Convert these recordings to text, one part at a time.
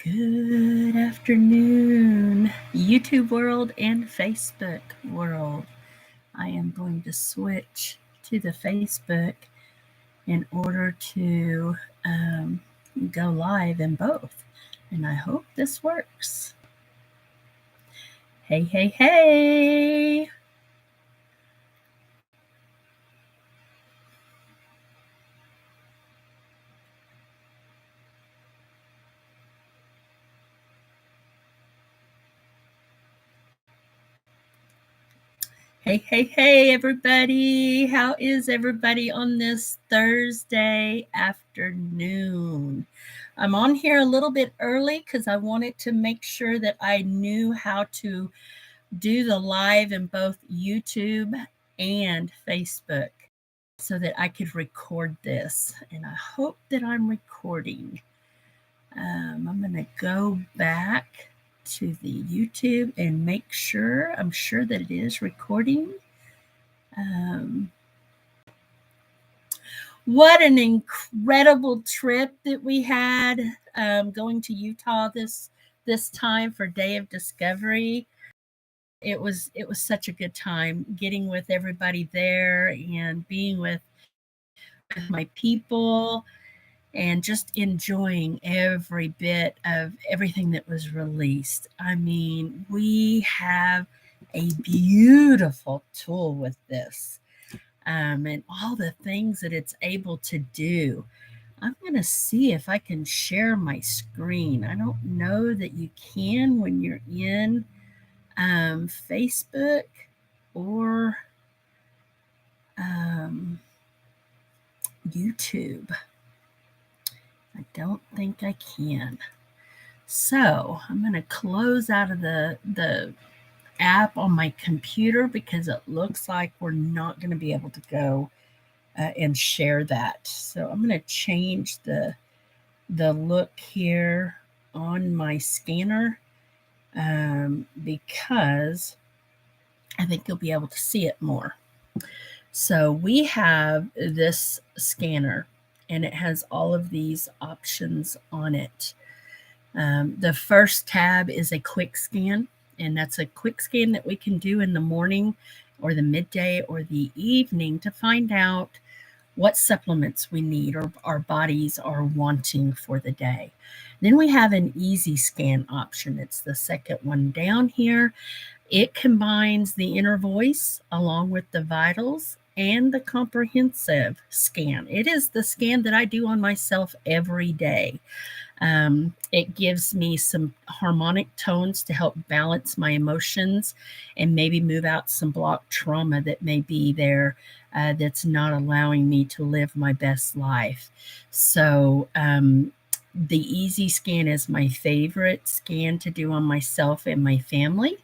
Good afternoon, YouTube world and Facebook world. I am going to switch to the Facebook in order to go live in both, and I hope this works. Hey, hey, hey! Hey, hey, hey, everybody. How is everybody on this Thursday afternoon? I'm on here a little bit early because I wanted to make sure that I knew how to do the live in both YouTube and Facebook so that I could record this. And I hope that I'm recording. I'm going to go back to the YouTube and make sure, I'm sure that it is recording. What an incredible trip that we had going to Utah this time for Day of Discovery. It was such a good time getting with everybody there and being with my people and just enjoying every bit of everything that was released. I mean, we have a beautiful tool with this and all the things that it's able to do. I'm going to see if I can share my screen. I don't know that you can when you're in Facebook or YouTube. I don't think I can. So I'm going to close out of the app on my computer because it looks like we're not going to be able to go and share that. So I'm going to change the look here on my scanner because I think you'll be able to see it more. So we have this scanner and it has all of these options on it. The first tab is a quick scan, and that's a quick scan that we can do in the morning or the midday or the evening to find out what supplements we need or our bodies are wanting for the day. Then we have an easy scan option. It's the second one down here. It combines the inner voice along with the vitals and the comprehensive scan. It is the scan that I do on myself every day. It gives me some harmonic tones to help balance my emotions and maybe move out some blocked trauma that may be there that's not allowing me to live my best life. So the easy scan is my favorite scan to do on myself and my family.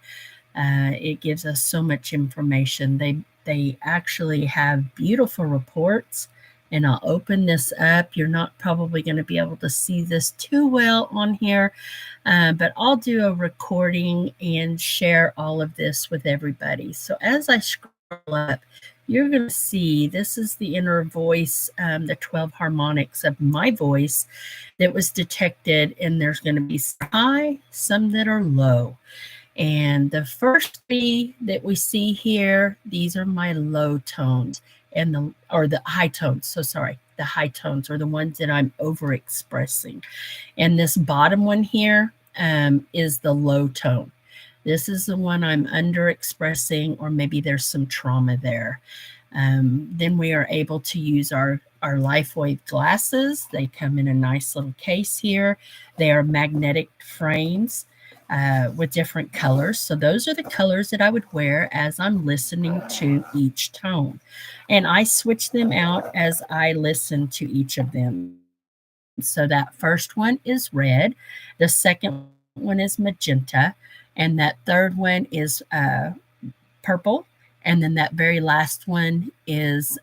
It gives us so much information. They actually have beautiful reports. And I'll open this up. You're not probably going to be able to see this too well on here, but I'll do a recording and share all of this with everybody. So as I scroll up, you're going to see this is the inner voice, the 12 harmonics of my voice that was detected, and there's going to be some high, some that are low. And the first three that we see here, these are my low tones. And the high tones. So sorry, the high tones are the ones that I'm overexpressing. And this bottom one here is the low tone. This is the one I'm underexpressing, or maybe there's some trauma there. Then we are able to use our LifeWave glasses. They come in a nice little case here. They are magnetic frames. With different colors. So those are the colors that I would wear as I'm listening to each tone. And I switch them out as I listen to each of them. So that first one is red. The second one is magenta. And that third one is purple. And then that very last one is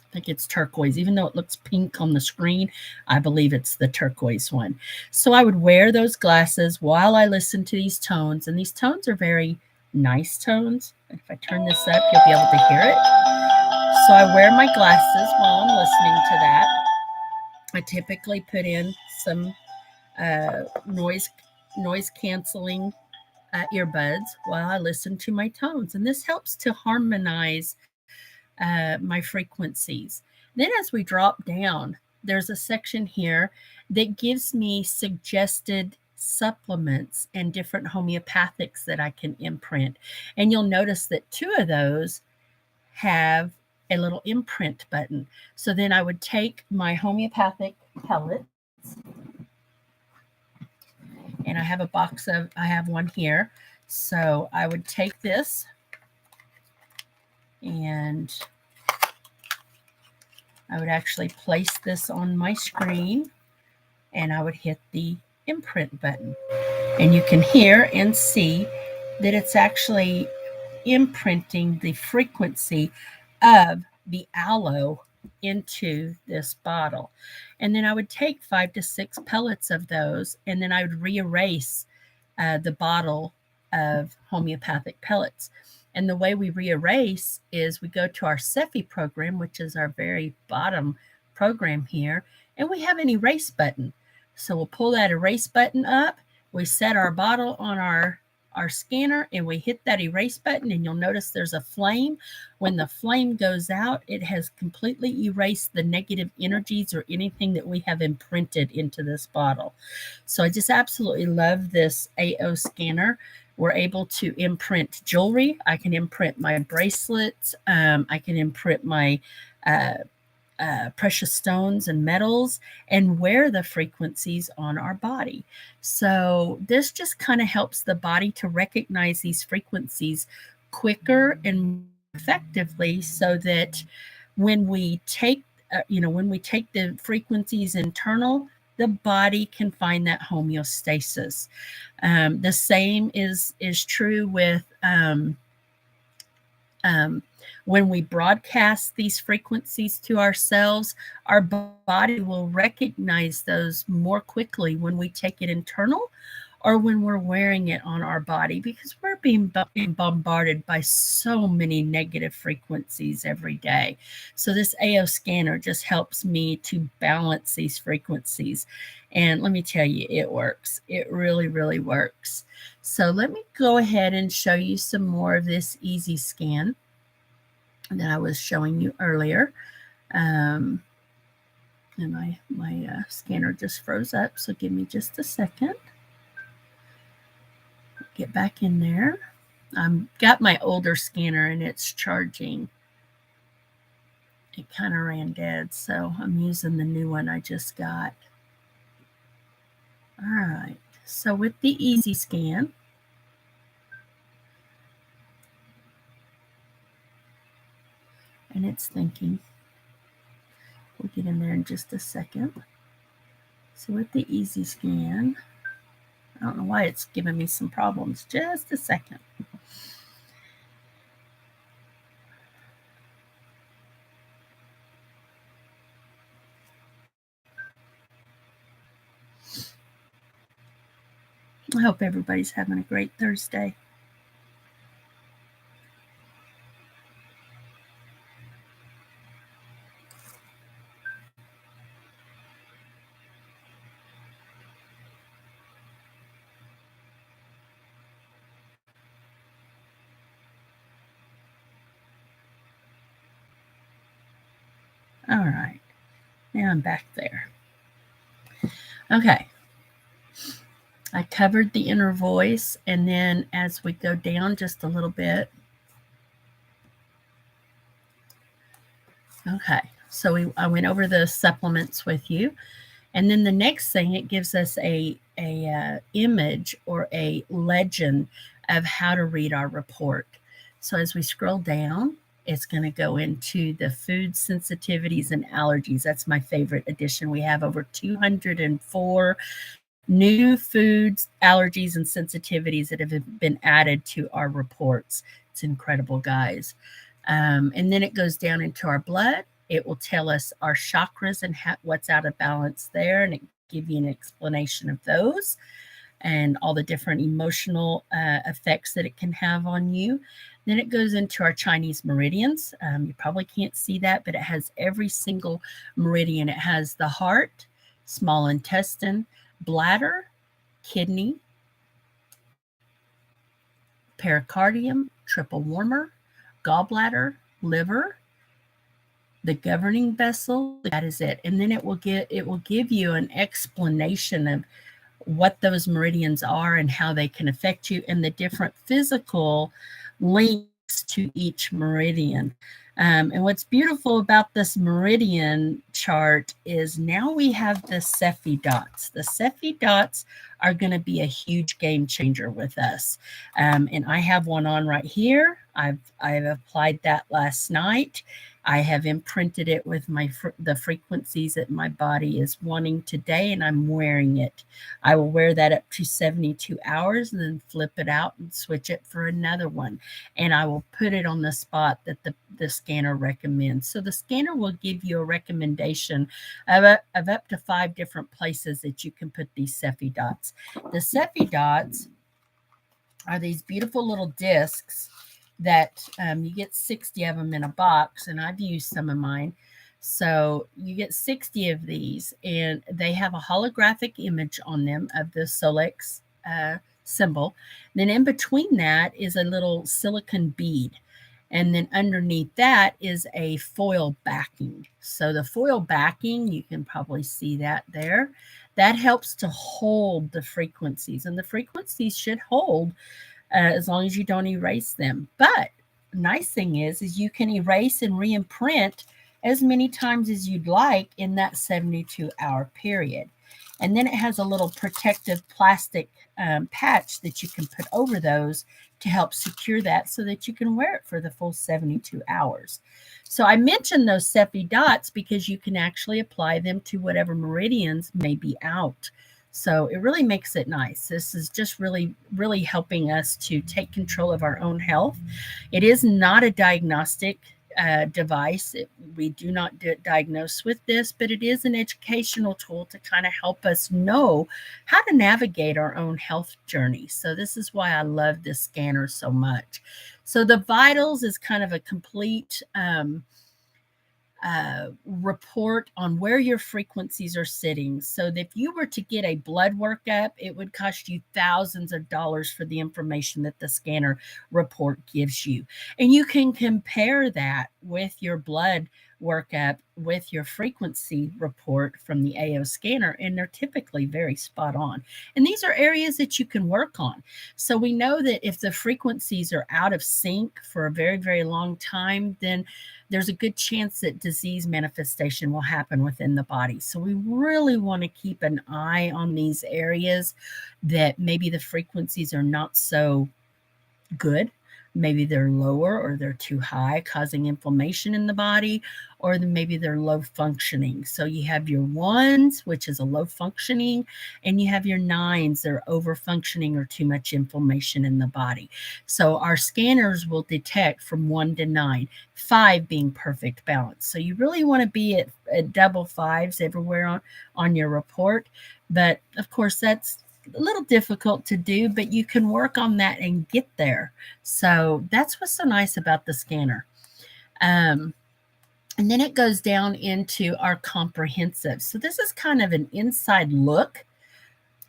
I think it's turquoise. Even though it looks pink on the screen, I believe it's the turquoise one. So I would wear those glasses while I listen to these tones. And these tones are very nice tones. If I turn this up, you'll be able to hear it. So I wear my glasses while I'm listening to that. I typically put in some noise canceling earbuds while I listen to my tones. And this helps to harmonize my frequencies. Then as we drop down, there's a section here that gives me suggested supplements and different homeopathics that I can imprint. And you'll notice that 2 of those have a little imprint button. So then I would take my homeopathic pellets, and I have a box of, I have one here. So I would take this and I would actually place this on my screen and I would hit the imprint button. And you can hear and see that it's actually imprinting the frequency of the aloe into this bottle. And then I would take 5 to 6 pellets of those, and then I would re-erase the bottle of homeopathic pellets. And the way we re-erase is we go to our Cephi program, which is our very bottom program here, and we have an erase button. So we'll pull that erase button up, we set our bottle on our scanner, and we hit that erase button, and you'll notice there's a flame. When the flame goes out, it has completely erased the negative energies or anything that we have imprinted into this bottle. So I just absolutely love this AO scanner. We're able to imprint jewelry. I can imprint my bracelets. I can imprint my precious stones and metals and wear the frequencies on our body. So this just kind of helps the body to recognize these frequencies quicker and effectively, so that when we take the frequencies internal, the body can find that homeostasis. The same is true with when we broadcast these frequencies to ourselves, our body will recognize those more quickly when we take it internal or when we're wearing it on our body, because we're being bombarded by so many negative frequencies every day. So this AO scanner just helps me to balance these frequencies. And let me tell you, it works. It really, really works. So let me go ahead and show you some more of this easy scan that I was showing you earlier. And my scanner just froze up, so give me just a second. Get back in there. I've got my older scanner and it's charging. It kind of ran dead, so I'm using the new one I just got. All right, so with the easy scan, and it's thinking. We'll get in there in just a second. So with the easy scan, I don't know why it's giving me some problems. Just a second. I hope everybody's having a great Thursday. All right, now I'm back there. Okay, I covered the inner voice, and then as we go down just a little bit, okay, so I went over the supplements with you, and then the next thing, it gives us a image or a legend of how to read our report. So as we scroll down, it's going to go into the food sensitivities and allergies. That's my favorite edition. We have over 204 new foods, allergies, and sensitivities that have been added to our reports. It's incredible, guys. And then it goes down into our blood. It will tell us our chakras and what's out of balance there, and it give you an explanation of those and all the different emotional effects that it can have on you. Then it goes into our Chinese meridians. You probably can't see that, but it has every single meridian. It has the heart, small intestine, bladder, kidney, pericardium, triple warmer, gallbladder, liver, the governing vessel. That is it. And then it will give you an explanation of what those meridians are and how they can affect you and the different physical links to each meridian. And what's beautiful about this meridian chart is now we have the Cepheid dots. The Cepheid dots are going to be a huge game changer with us. And I have one on right here. I've applied that last night. I have imprinted it with the frequencies that my body is wanting today, and I'm wearing it. I will wear that up to 72 hours and then flip it out and switch it for another one. And I will put it on the spot that the scanner recommends. So the scanner will give you a recommendation of up to 5 different places that you can put these Cepheid dots. The Cepheid dots are these beautiful little discs that you get 60 of them in a box, and I've used some of mine. So you get 60 of these, and they have a holographic image on them of the Solex symbol. Then in between that is a little silicone bead. And then underneath that is a foil backing. So the foil backing, you can probably see that there. That helps to hold the frequencies, and the frequencies should hold as long as you don't erase them. But the nice thing is you can erase and re-imprint as many times as you'd like in that 72-hour period. And then it has a little protective plastic patch that you can put over those to help secure that so that you can wear it for the full 72 hours. So I mentioned those Cepheid dots because you can actually apply them to whatever meridians may be out. So it really makes it nice. This is just really, really helping us to take control of our own health. It is not a diagnostic device. We do not diagnose with this, but it is an educational tool to kind of help us know how to navigate our own health journey. So this is why I love this scanner so much. So the vitals is kind of a complete report on where your frequencies are sitting. So if you were to get a blood workup, it would cost you thousands of dollars for the information that the scanner report gives you. And you can compare that with your blood workup with your frequency report from the AO scanner, and they're typically very spot on. And these are areas that you can work on. So we know that if the frequencies are out of sync for a very, very long time, then there's a good chance that disease manifestation will happen within the body. So we really want to keep an eye on these areas that maybe the frequencies are not so good. Maybe they're lower or they're too high, causing inflammation in the body, or maybe they're low functioning. So you have your 1s, which is a low functioning, and you have your 9s that are over functioning or too much inflammation in the body. So our scanners will detect from 1 to 9, 5 being perfect balance. So you really want to be at double 5s everywhere on your report. But of course, that's a little difficult to do, but you can work on that and get there. So that's what's so nice about the scanner. And then it goes down into our comprehensive. So this is kind of an inside look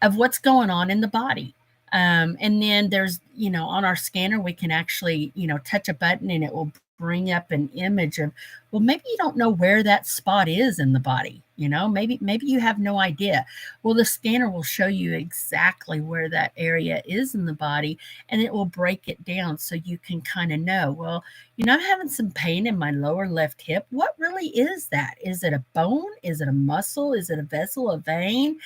of what's going on in the body. And then there's, on our scanner, we can actually, touch a button and it will bring up an image of, well, maybe you don't know where that spot is in the body. Maybe you have no idea. Well, the scanner will show you exactly where that area is in the body, and it will break it down so you can kind of know, well, I'm having some pain in my lower left hip. What really is that? Is it a bone? Is it a muscle? Is it a vessel, a vein?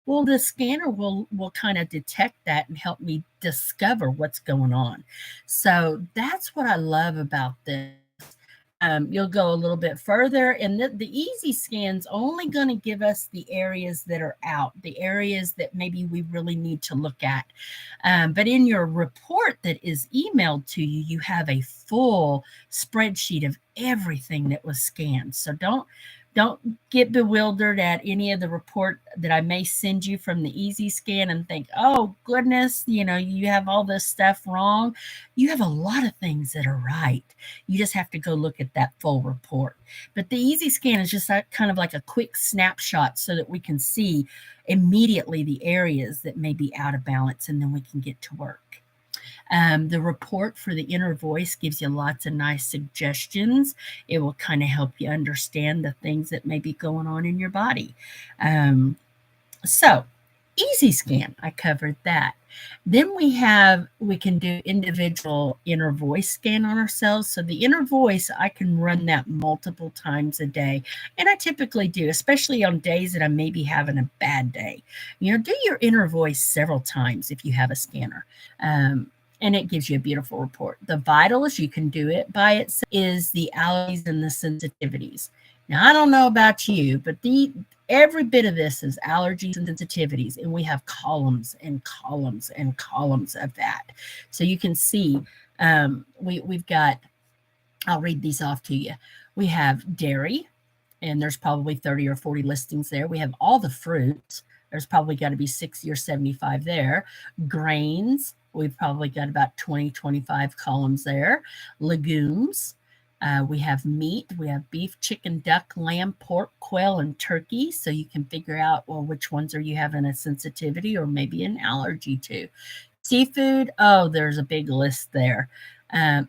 Well, the scanner will kind of detect that and help me discover what's going on. So that's what I love about this. You'll go a little bit further, and the easy scan's only going to give us the areas that are out, the areas that maybe we really need to look at. But in your report that is emailed to you, you have a full spreadsheet of everything that was scanned. So don't Don't get bewildered at any of the report that I may send you from the easy scan and think, oh goodness, you have all this stuff wrong. You have a lot of things that are right. You just have to go look at that full report. But the easy scan is just kind of like a quick snapshot so that we can see immediately the areas that may be out of balance, and then we can get to work. The report for the inner voice gives you lots of nice suggestions. It will kind of help you understand the things that may be going on in your body. So easy scan, I covered that. Then we can do individual inner voice scan on ourselves. So the inner voice, I can run that multiple times a day. And I typically do, especially on days that I may be having a bad day. Do your inner voice several times if you have a scanner. And it gives you a beautiful report. The vitals, you can do it by itself, is the allergies and the sensitivities. Now, I don't know about you, but every bit of this is allergies and sensitivities, and we have columns and columns and columns of that. So you can see we've got, I'll read these off to you. We have dairy, and there's probably 30 or 40 listings there. We have all the fruits. There's probably got to be 60 or 75 there. Grains, we've probably got about 20, 25 columns there. Legumes, we have meat. We have beef, chicken, duck, lamb, pork, quail, and turkey. So you can figure out, well, which ones are you having a sensitivity or maybe an allergy to. Seafood, oh, there's a big list there.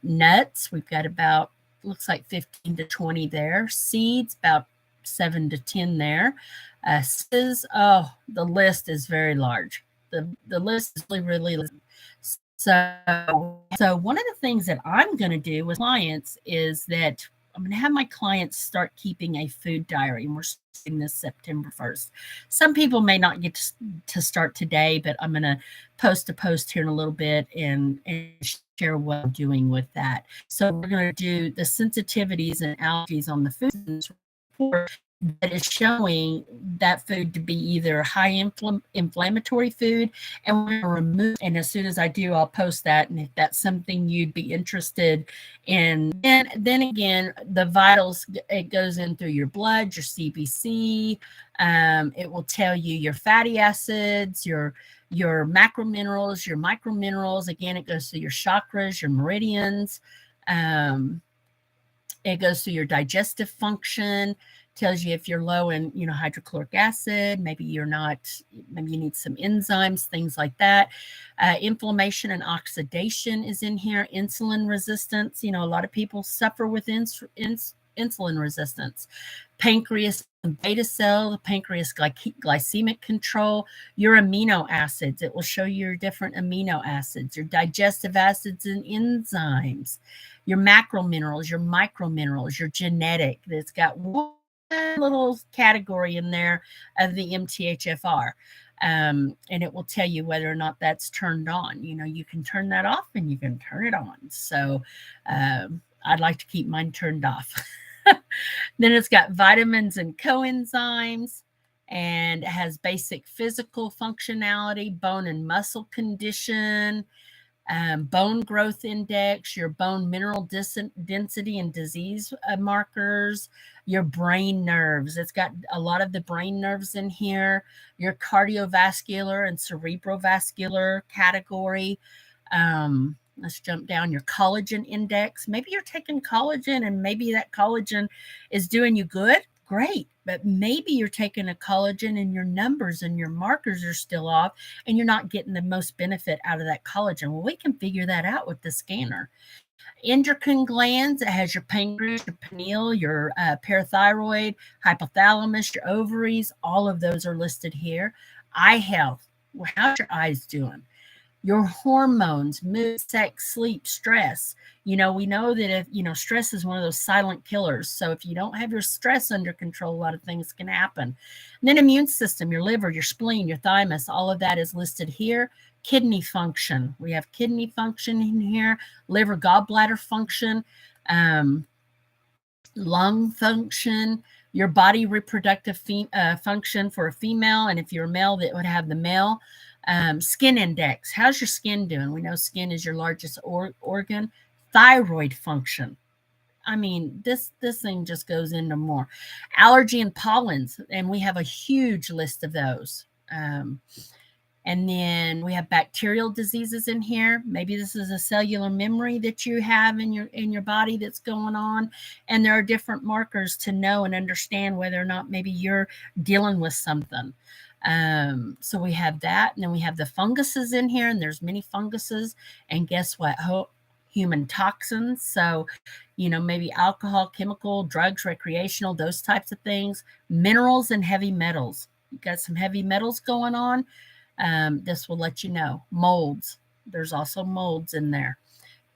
Nuts, we've got about, looks like 15 to 20 there. Seeds, about 7 to 10 there. Oh, the list is very large. The list is really so one of the things that I'm going to do with clients is that I'm going to have my clients start keeping a food diary, and we're starting this September 1st. Some people may not get to start today, but I'm going to post a post here in a little bit and share what I'm doing with that. So we're going to do the sensitivities and allergies on the food report that is showing that food to be either high inflammatory food, and we're going to remove, and as soon as I do, I'll post that, and if that's something you'd be interested in. And then again, the vitals, it goes in through your blood, your CBC, it will tell you your fatty acids, your macrominerals, your microminerals. Again, it goes through your chakras, your meridians, it goes through your digestive function, tells you if you're low in, hydrochloric acid, maybe you need some enzymes, things like that. Inflammation and oxidation is in here. Insulin resistance. A lot of people suffer with insulin resistance. Pancreas and beta cell, the pancreas glycemic control, your amino acids. It will show you your different amino acids, your digestive acids and enzymes, your macrominerals, your microminerals, your genetic. It's got one little category in there of the MTHFR. And it will tell you whether or not that's turned on. You can turn that off and you can turn it on. So I'd like to keep mine turned off. Then it's got vitamins and coenzymes, and it has basic physical functionality, bone and muscle condition, bone growth index, your bone mineral density and disease markers, your brain nerves. It's got a lot of the brain nerves in here, your cardiovascular and cerebrovascular category. Let's jump down, your collagen index. Maybe you're taking collagen and maybe that collagen is doing you good. Great. But maybe you're taking a collagen and your numbers and your markers are still off and you're not getting the most benefit out of that collagen. Well, we can figure that out with the scanner. Endocrine glands, it has your pancreas, your pineal, your parathyroid, hypothalamus, your ovaries. All of those are listed here. Eye health. Well, how's your eyes doing? Your hormones, mood, sex, sleep, stress. We know that if, stress is one of those silent killers. So if you don't have your stress under control, a lot of things can happen. And then immune system, your liver, your spleen, your thymus, all of that is listed here. Kidney function. We have kidney function in here, liver, gallbladder function, lung function, your body reproductive function for a female. And if you're a male, that would have the male. Skin index. How's your skin doing? We know skin is your largest organ. Thyroid function. I mean, this thing just goes into more. Allergy and pollens, and we have a huge list of those. And then we have bacterial diseases in here. Maybe this is a cellular memory that you have in your body that's going on. And there are different markers to know and understand whether or not maybe you're dealing with something. So we have that. And then we have the funguses in here, and there's many funguses. And guess what? Human toxins. So, maybe alcohol, chemical, drugs, recreational, those types of things. Minerals and heavy metals. You got some heavy metals going on. This will let you know. Molds. There's also molds in there.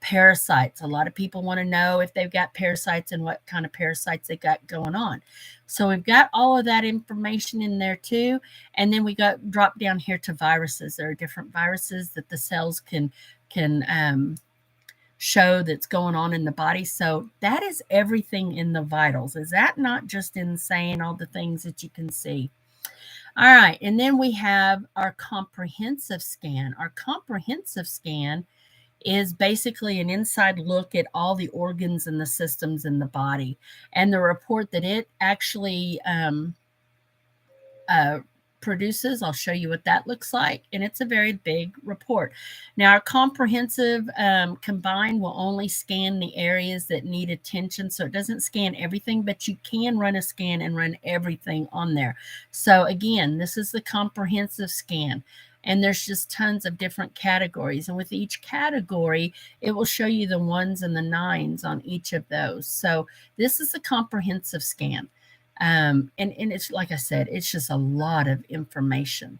Parasites. A lot of people want to know if they've got parasites and what kind of parasites they got going on. So we've got all of that information in there too. And then we got drop down here to viruses. There are different viruses that the cells can show that's going on in the body. So that is everything in the vitals. Is that not just insane, all the things that you can see? All right, and then we have our comprehensive scan. Our comprehensive scan is basically an inside look at all the organs and the systems in the body. And the report that it actually produces, I'll show you what that looks like. And it's a very big report. Now, our comprehensive combined will only scan the areas that need attention. So it doesn't scan everything, but you can run a scan and run everything on there. So again, this is the comprehensive scan. And there's just tons of different categories. And with each category, it will show you the 1s and the 9s on each of those. So this is the comprehensive scan. And it's like I said, it's just a lot of information.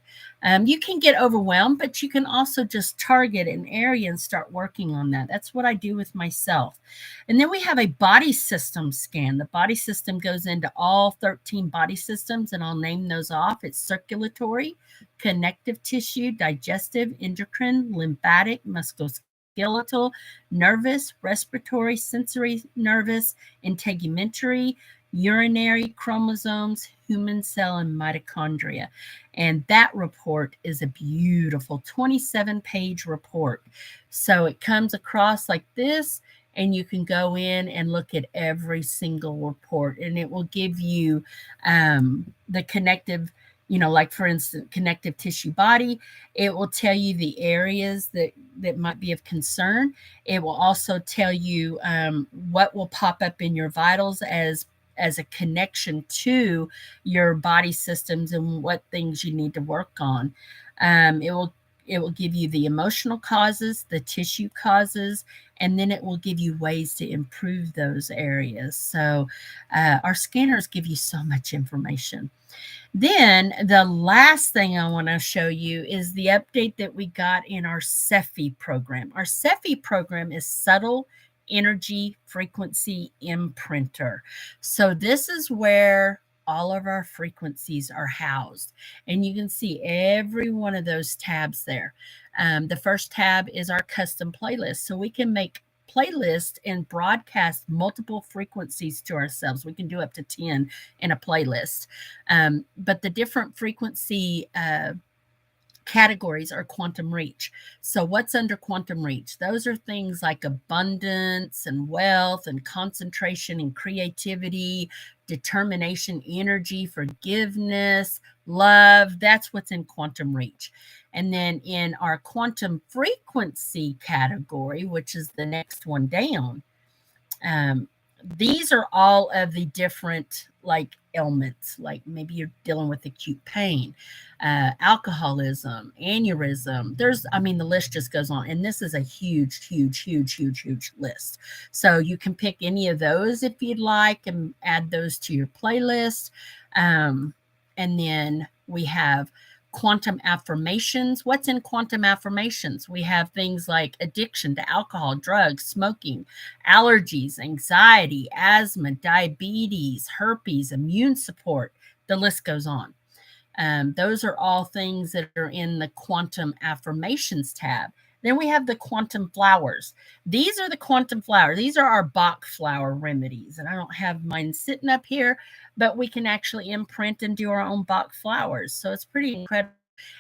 You can get overwhelmed, but you can also just target an area and start working on that. That's what I do with myself. And then we have a body system scan. The body system goes into all 13 body systems, and I'll name those off. It's circulatory, connective tissue, digestive, endocrine, lymphatic, musculoskeletal, nervous, respiratory, sensory nervous, integumentary, urinary, chromosomes, human cell, and mitochondria. And that report is a beautiful 27-page report. So it comes across like this, and you can go in and look at every single report, and it will give you the connective, like for instance, connective tissue body. It will tell you the areas that might be of concern. It will also tell you what will pop up in your vitals as a connection to your body systems and what things you need to work on. It will give you the emotional causes, the tissue causes, and then it will give you ways to improve those areas. So our scanners give you so much information. Then the last thing I want to show you is the update that we got in our Cephi program. Our Cephi program is Subtle Energy Frequency Imprinter. So this is where all of our frequencies are housed. And you can see every one of those tabs there. The first tab is our custom playlist. So we can make playlists and broadcast multiple frequencies to ourselves. We can do up to 10 in a playlist. But the different frequency categories are quantum reach. So what's under quantum reach? Those are things like abundance and wealth and concentration and creativity, determination, energy, forgiveness, love. That's what's in quantum reach. And then in our quantum frequency category, which is the next one down, these are all of the different ailments, like maybe you're dealing with acute pain, alcoholism, aneurysm. The list just goes on. And this is a huge list. So you can pick any of those if you'd like and add those to your playlist. And then we have quantum affirmations. What's in quantum affirmations? We have things like addiction to alcohol, drugs, smoking, allergies, anxiety, asthma, diabetes, herpes, immune support. The list goes on. Those are all things that are in the quantum affirmations tab. Then we have the quantum flowers. These are the quantum flowers. These are our Bach flower remedies. And I don't have mine sitting up here, but we can actually imprint and do our own Bach flowers. So it's pretty incredible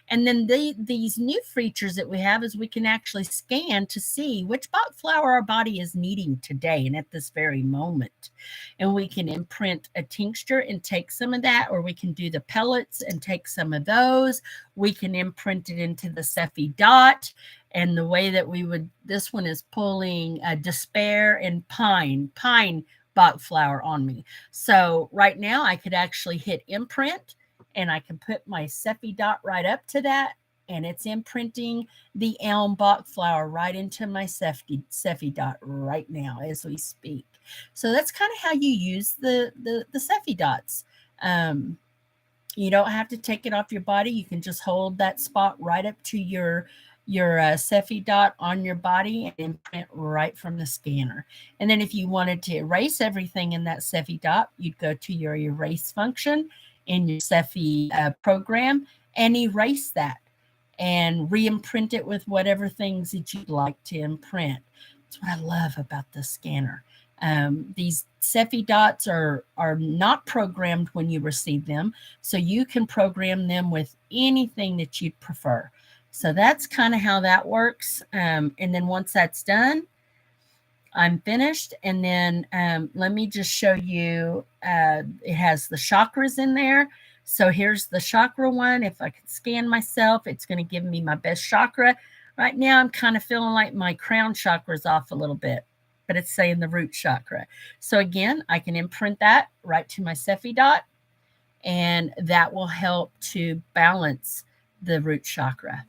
And then these new features that we have is we can actually scan to see which Bach flower our body is needing today and at this very moment. And we can imprint a tincture and take some of that, or we can do the pellets and take some of those. We can imprint it into the Cephi dot. And the way that we would, this one is pulling despair and pine Bach flower on me. So right now I could actually hit imprint, and I can put my Cephi dot right up to that, and it's imprinting the elm Bach flower right into my Cephi dot right now as we speak. So that's kind of how you use the Cephi dots. You don't have to take it off your body. You can just hold that spot right up to your Cephi dot on your body and imprint right from the scanner. And then if you wanted to erase everything in that Cephi dot, you'd go to your erase function in your Cephi program and erase that and re-imprint it with whatever things that you'd like to imprint. That's what I love about the scanner. These Cephi dots are not programmed when you receive them, so you can program them with anything that you'd prefer. So that's kind of how that works. And then once that's done, I'm finished. And then let me just show you, it has the chakras in there. So here's the chakra one. If I could scan myself, it's going to give me my best chakra. Right now, I'm kind of feeling like my crown chakra is off a little bit, but it's saying the root chakra. So again, I can imprint that right to my Cephi dot, and that will help to balance the root chakra,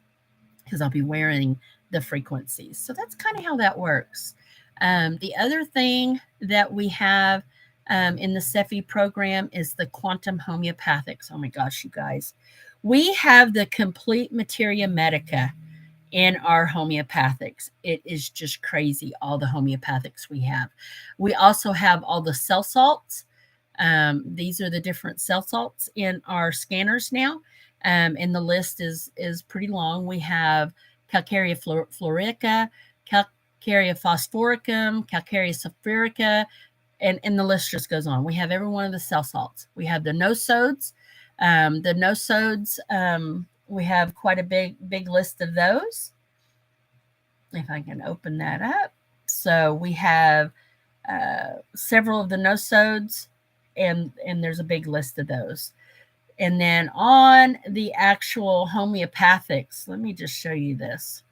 because I'll be wearing the frequencies. So that's kind of how that works. The other thing that we have in the Cephi program is the quantum homeopathics. Oh my gosh, you guys. We have the complete materia medica in our homeopathics. It is just crazy, all the homeopathics we have. We also have all the cell salts. These are the different cell salts in our scanners now. And the list is pretty long. We have Calcarea fluorica, Calcarea phosphoricum, Calcarea sulfurica, and the list just goes on. We have every one of the cell salts. We have the nosodes. The nosodes, we have quite a big list of those. If I can open that up. So we have several of the nosodes, and there's a big list of those. And then on the actual homeopathics, let me just show you this.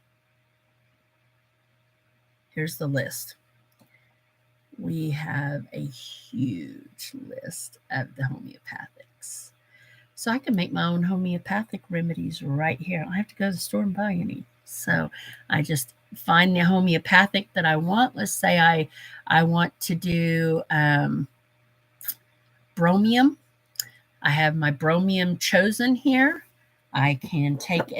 Here's the list. We have a huge list of the homeopathics. So I can make my own homeopathic remedies right here. I don't have to go to the store and buy any. So I just find the homeopathic that I want. Let's say I want to do bromium. I have my bromium chosen here. I can take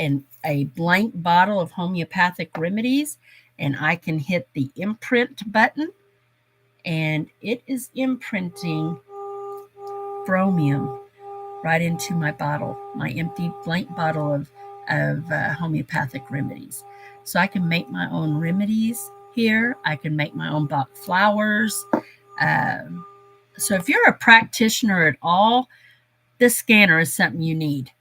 a blank bottle of homeopathic remedies, and I can hit the imprint button, and it is imprinting bromium right into my bottle, my empty blank bottle of homeopathic remedies. So I can make my own remedies here. I can make my own Bach flowers. So if you're a practitioner at all, this scanner is something you need.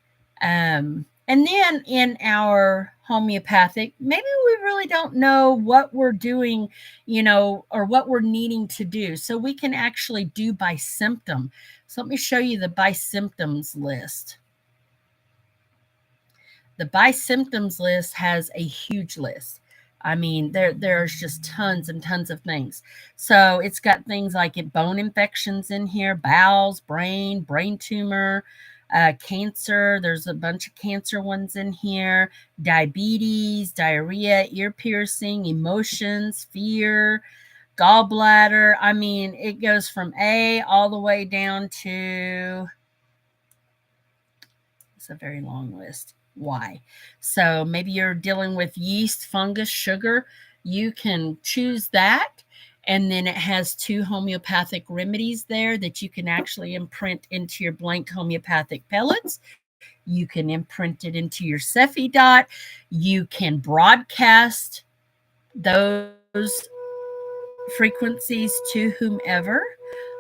And then in our homeopathic, maybe we really don't know what we're doing, or what we're needing to do. So we can actually do by symptom. So let me show you the by symptoms list. The by symptoms list has a huge list. I mean, there's just tons and tons of things. So it's got things like bone infections in here, bowels, brain tumor, cancer. There's a bunch of cancer ones in here, diabetes, diarrhea, ear piercing, emotions, fear, gallbladder. I mean, it goes from A all the way down to, it's a very long list. Why? So maybe you're dealing with yeast, fungus, sugar. You can choose that. And then it has 2 homeopathic remedies there that you can actually imprint into your blank homeopathic pellets. You can imprint it into your Cephi dot. You can broadcast those frequencies to whomever.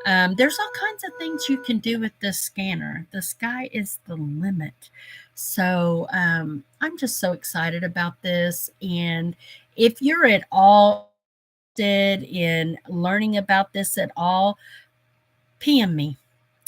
There's all kinds of things you can do with this scanner. The sky is the limit. So I'm just so excited about this. And if you're at all interested in learning about this at all, PM me.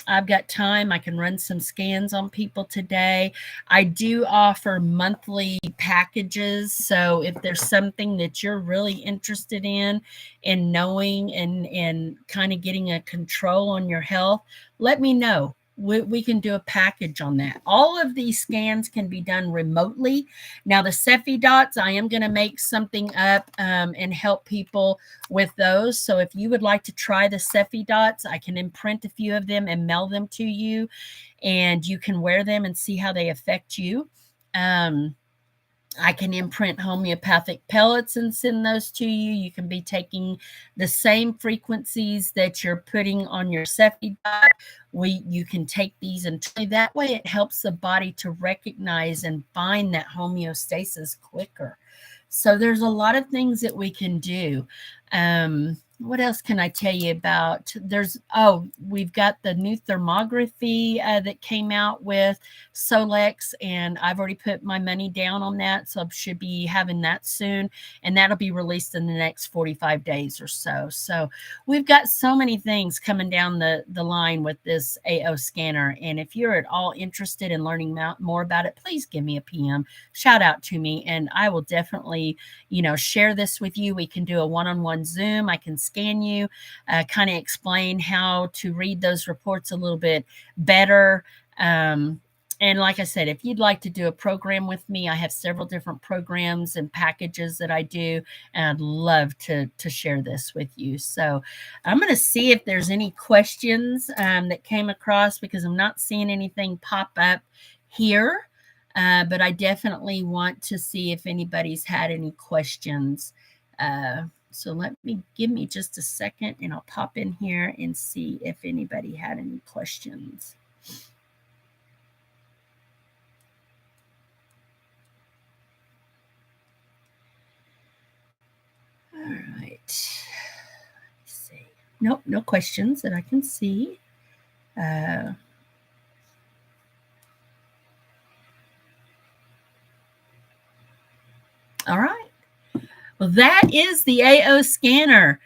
I've got time. I can run some scans on people today. I do offer monthly packages. So if there's something that you're really interested in knowing and kind of getting a control on your health, let me know. We can do a package on that. All of these scans can be done remotely. Now, the Cepheid dots, I am going to make something up and help people with those. So if you would like to try the Cepheid dots, I can imprint a few of them and mail them to you, and you can wear them and see how they affect you. I can imprint homeopathic pellets and send those to you. You can be taking the same frequencies that you're putting on your Cepheid dot. You can take these and that way it helps the body to recognize and find that homeostasis quicker. So there's a lot of things that we can do. What else can I tell you about? We've got the new thermography that came out with Solex, and I've already put my money down on that, so I should be having that soon, and that'll be released in the next 45 days or so. So we've got so many things coming down the line with this AO scanner, and if you're at all interested in learning more about it, please give me a PM, shout out to me, and I will definitely, share this with you. We can do a one-on-one Zoom. I can scan you, kind of explain how to read those reports a little bit better. And like I said, if you'd like to do a program with me, I have several different programs and packages that I do, and I'd love to share this with you. So I'm going to see if there's any questions that came across, because I'm not seeing anything pop up here. But I definitely want to see if anybody's had any questions. So give me just a second, and I'll pop in here and see if anybody had any questions. All right. Let's see. Nope, no questions that I can see. All right. Well, that is the AO scanner,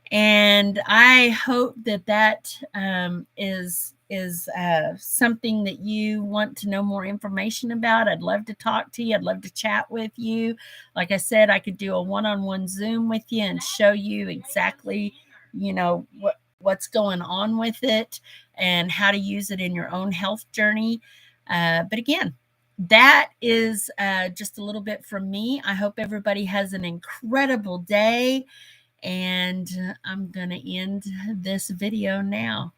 and I hope that is something that you want to know more information about. I'd love to talk to you. I'd love to chat with you. Like I said, I could do a one-on-one Zoom with you and show you exactly, what's going on with it and how to use it in your own health journey. But again, that is just a little bit from me. I hope everybody has an incredible day, and I'm going to end this video now.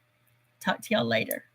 Talk to y'all later.